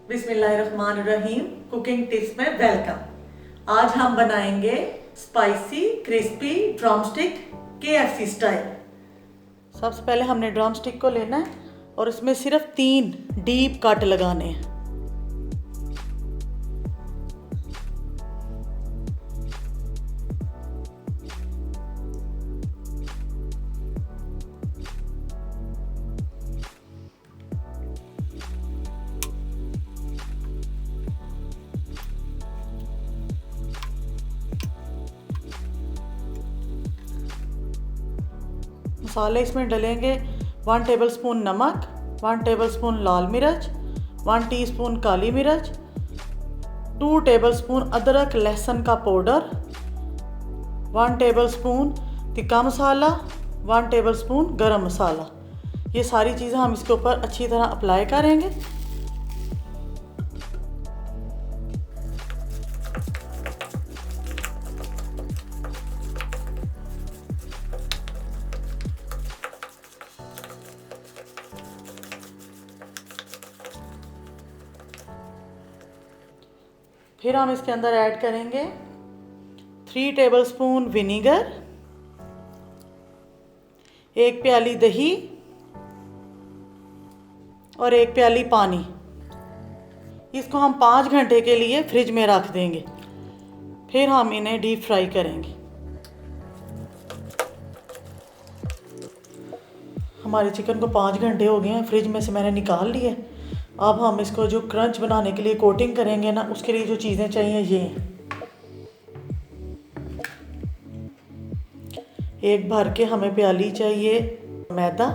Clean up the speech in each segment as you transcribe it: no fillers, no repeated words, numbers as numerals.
बिस्मिल्लाहिर्रहमानिर्रहीम। Cooking tips में welcome. आज हम बनाएंगे spicy crispy drumstick KFC style. सबसे पहले हमने ड्रमस्टिक को लेना है और इसमें सिर्फ 3 डीप कट लगाने हैं। मसाले इसमें डलेंगे 1 टेबलस्पून नमक, 1 टेबलस्पून लाल मिर्च, 1 टीस्पून काली मिर्च, 2 टेबलस्पून अदरक लहसुन का पाउडर, 1 टेबलस्पून तिक्का मसाला, 1 टेबलस्पून गरम मसाला। ये सारी चीज़ें हम इसके ऊपर अच्छी तरह अप्लाई करेंगे। फिर हम इसके अंदर ऐड करेंगे 3 टेबलस्पून विनीगर, 1 प्याली दही और 1 प्याली पानी। इसको हम 5 घंटे के लिए फ्रिज में रख देंगे। फिर हम इन्हें डीप फ्राई करेंगे। हमारे चिकन को 5 घंटे हो गए हैं, फ्रिज में से मैंने निकाल लिया। अब हम इसको जो क्रंच बनाने के लिए कोटिंग करेंगे ना, उसके लिए जो चीज़ें चाहिए ये हैं। एक भर के हमें प्याली चाहिए मैदा,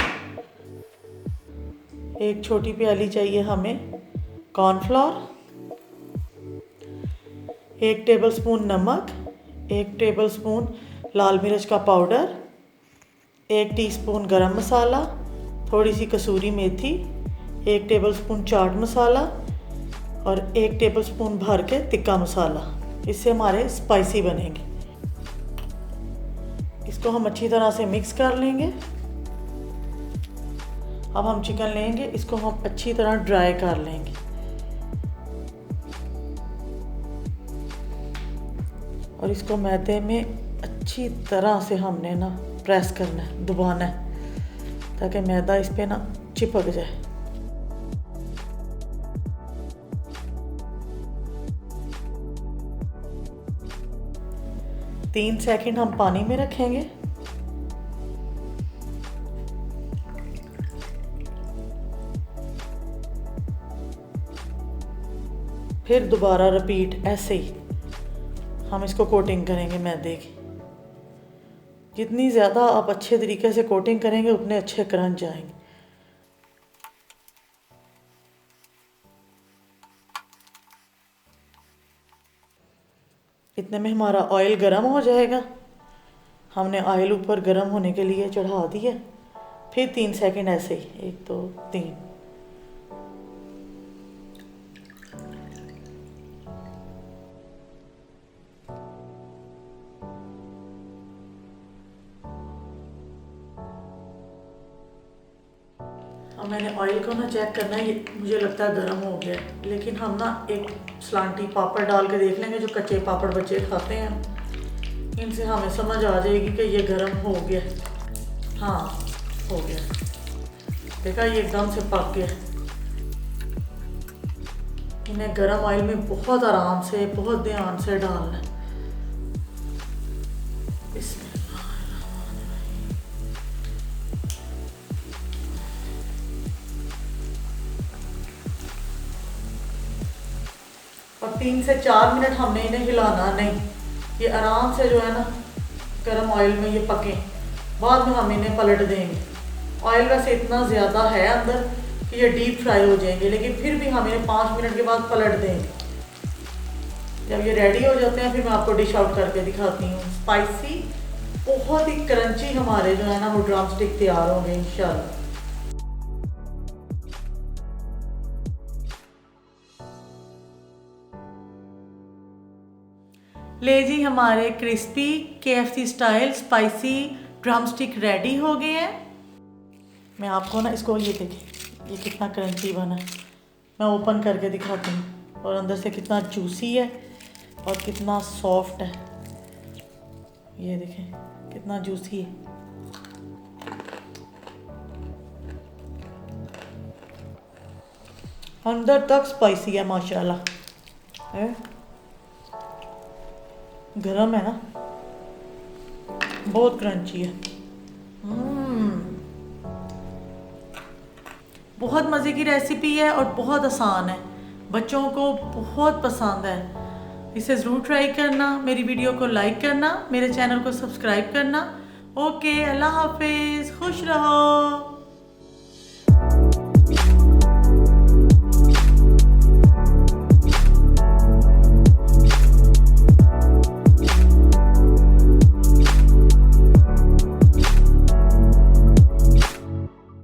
एक छोटी प्याली चाहिए हमें कॉर्नफ्लोर, 1 टेबलस्पून नमक, 1 टेबलस्पून लाल मिर्च का पाउडर, 1 टीस्पून गरम मसाला, थोड़ी सी कसूरी मेथी, 1 टेबलस्पून चाट मसाला और 1 टेबलस्पून भर के तिक्का मसाला। इससे हमारे स्पाइसी बनेंगे। इसको हम अच्छी तरह से मिक्स कर लेंगे। अब हम चिकन लेंगे, इसको हम अच्छी तरह ड्राई कर लेंगे। और इसको मैदे में अच्छी तरह से हमने ना प्रेस करना है, दबाना है, ताकि मैदा इस पे ना चिपक जाए। तीन सेकंड हम पानी में रखेंगे। फिर दोबारा रिपीट, ऐसे ही हम इसको कोटिंग करेंगे मैदे की। जितनी ज़्यादा आप अच्छे तरीके से कोटिंग करेंगे उतने अच्छे क्रंच आएंगे। इतने में हमारा ऑयल गर्म हो जाएगा। हमने ऑयल ऊपर गर्म होने के लिए चढ़ा दिया। फिर 3 सेकंड ऐसे ही, 1 2 3। अब मैंने ऑयल को ना चेक करना है, ये मुझे लगता है गर्म हो गया, लेकिन हम ना एक सलांटी पापड़ डाल के देख लेंगे। जो कच्चे पापड़ बच्चे खाते हैं, इनसे हमें समझ आ जाएगी कि ये गर्म हो गया। हाँ, हो गया। देखा, ये एकदम से पक गया। इन्हें गर्म ऑयल में बहुत आराम से, बहुत ध्यान से डालना है। और 3 से 4 मिनट हमने इन्हें हिलाना नहीं। ये आराम से जो है ना गर्म ऑयल में ये पके। बाद में हम इन्हें पलट देंगे। ऑयल वैसे इतना ज़्यादा है अंदर कि ये डीप फ्राई हो जाएंगे, लेकिन फिर भी हम इन्हें 5 मिनट के बाद पलट देंगे। जब ये रेडी हो जाते हैं फिर मैं आपको डिश आउट करके दिखाती हूँ। स्पाइसी, बहुत ही क्रंची हमारे जो है ना वो ड्रमस्टिक तैयार होंगे इंशाल्लाह। ले जी, हमारे crispy KFC style spicy drumstick ready हो गए हैं। मैं आपको ना इसको, ये देखिए ये कितना क्रंची बना है। मैं ओपन करके दिखाती हूँ। और अंदर से कितना जूसी है और कितना सॉफ्ट है, ये देखें कितना जूसी है। अंदर तक स्पाइसी है माशाल्लाह है। गरम है ना, बहुत क्रंची है। बहुत मज़े की रेसिपी है और बहुत आसान है, बच्चों को बहुत पसंद है। इसे ज़रूर ट्राई करना, मेरी वीडियो को लाइक करना, मेरे चैनल को सब्सक्राइब करना। ओके, अल्लाह हाफिज़, खुश रहो।